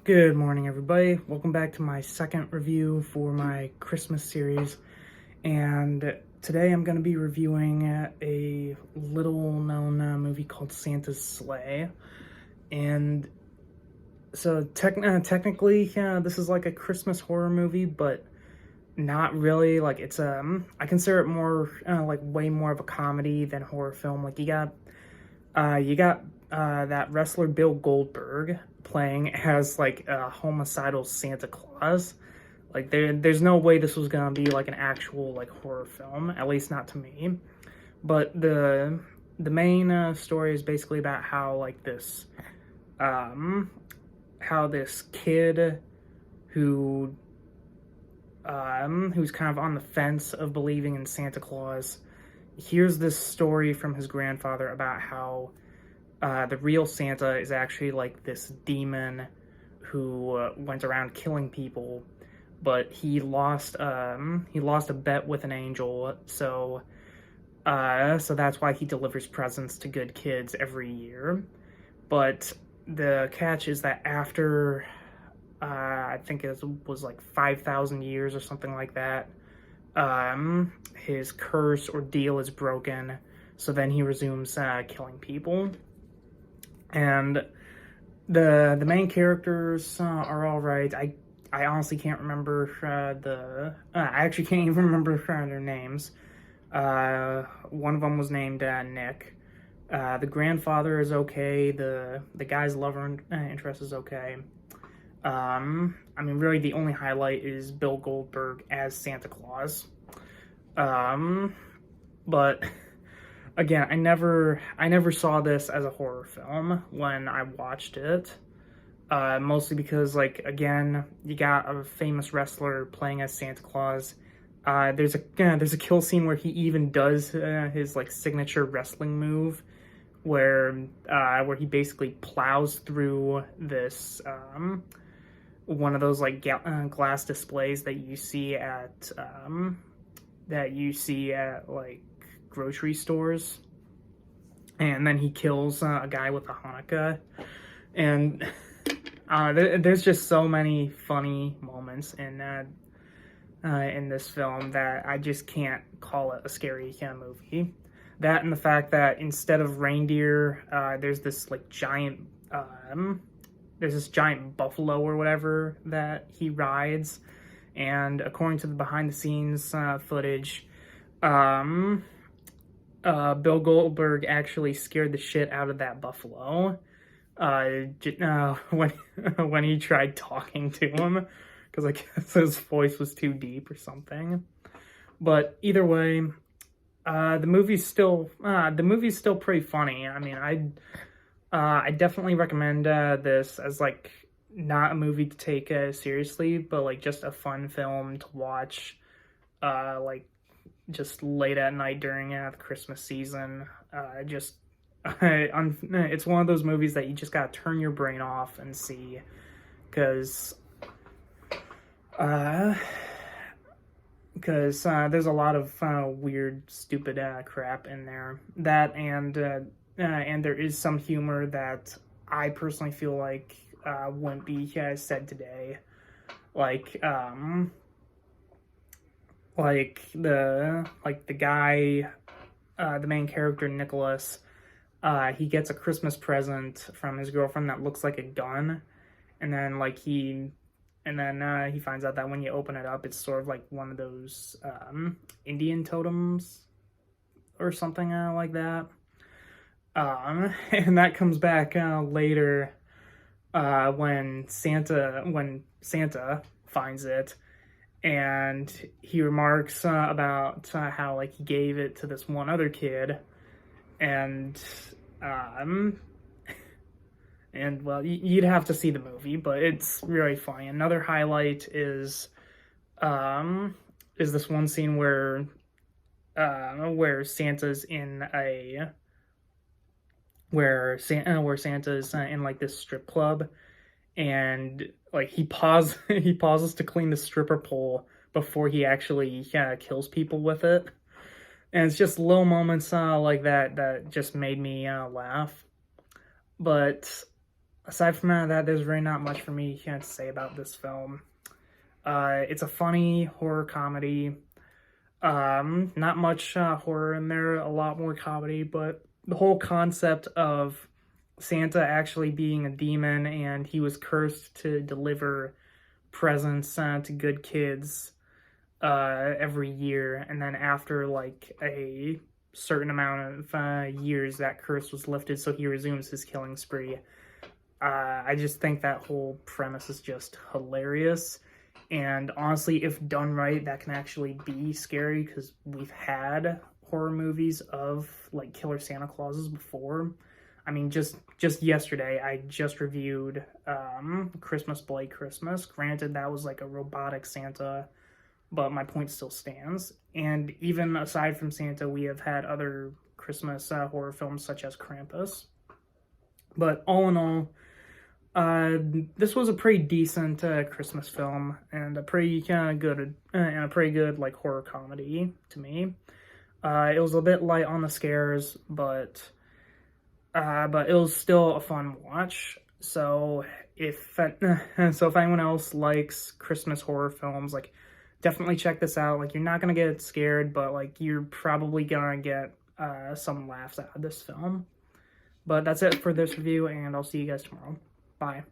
Good morning, everybody. Welcome back to my second review for my Christmas series. And today I'm going to be reviewing a little-known movie called Santa's Sleigh. And so technically, this is like a Christmas horror movie, but not really. Like I consider it more like way more of a comedy than horror film. Like you got that wrestler Bill Goldberg playing as like a homicidal Santa Claus. Like there's no way this was gonna be like an actual like horror film, at least not to me. But the main story is basically about um how this kid who who's kind of on the fence of believing in Santa Claus hears this story from his grandfather about how the real Santa is actually like this demon who went around killing people, but he lost a bet with an angel, so that's why he delivers presents to good kids every year. But the catch is that after I think it was like 5,000 years or something like that, his curse or deal is broken. So then he resumes killing people. And the main characters are all right. I honestly can't remember I actually can't even remember their names. One of them was named Nick. The grandfather is okay. The guy's interest is okay. I mean, really, the only highlight is Bill Goldberg as Santa Claus. But again, I never saw this as a horror film when I watched it. Mostly because, like, again, you got a famous wrestler playing as Santa Claus. There's a kill scene where he even does his like signature wrestling move, where he basically plows through this one of those like glass displays that you see at like grocery stores, and then he kills a guy with a Hanukkah, and there's just so many funny moments in this film that I just can't call it a scary movie. That and the fact that instead of reindeer, there's this giant buffalo or whatever that he rides, and according to the behind the scenes footage, Bill Goldberg actually scared the shit out of that buffalo when when he tried talking to him, because I guess his voice was too deep or something. But either way, the movie's still pretty funny. I mean, I definitely recommend this as like not a movie to take seriously, but like just a fun film to watch, like just late at night during the Christmas season. It's one of those movies that you just gotta turn your brain off and see, because there's a lot of weird, stupid crap in there. That and there is some humor that I personally feel like wouldn't be said today, like the guy, the main character Nicholas. He gets a Christmas present from his girlfriend that looks like a gun, and then he finds out that when you open it up, it's sort of like one of those Indian totems or something like that. And that comes back later when Santa finds it, and he remarks about how like he gave it to this one other kid, and well, you'd have to see the movie, but it's really funny. Another highlight is this one scene where Santa's in a where Santa's in like this strip club, and like he pauses to clean the stripper pole before he actually kills people with it. And it's just little moments like that that just made me laugh. But aside from that, there's really not much for me to say about this film. It's a funny horror comedy. Not much horror in there, a lot more comedy, but the whole concept of Santa actually being a demon and he was cursed to deliver presents to good kids every year, and then after like a certain amount of years, that curse was lifted, so he resumes his killing spree. I just think that whole premise is just hilarious. And honestly, if done right, that can actually be scary because we've had horror movies of like killer Santa Clauses before. I mean, just yesterday, I just reviewed Christmas Blake Christmas. Granted, that was like a robotic Santa, but my point still stands. And even aside from Santa, we have had other Christmas horror films such as Krampus. But all in all, this was a pretty decent Christmas film and a pretty kind of good and a pretty good like horror comedy to me. It was a bit light on the scares, but it was still a fun watch. So if anyone else likes Christmas horror films, like definitely check this out. Like you're not gonna get scared, but like you're probably gonna get some laughs out of this film. But that's it for this review, and I'll see you guys tomorrow. Bye.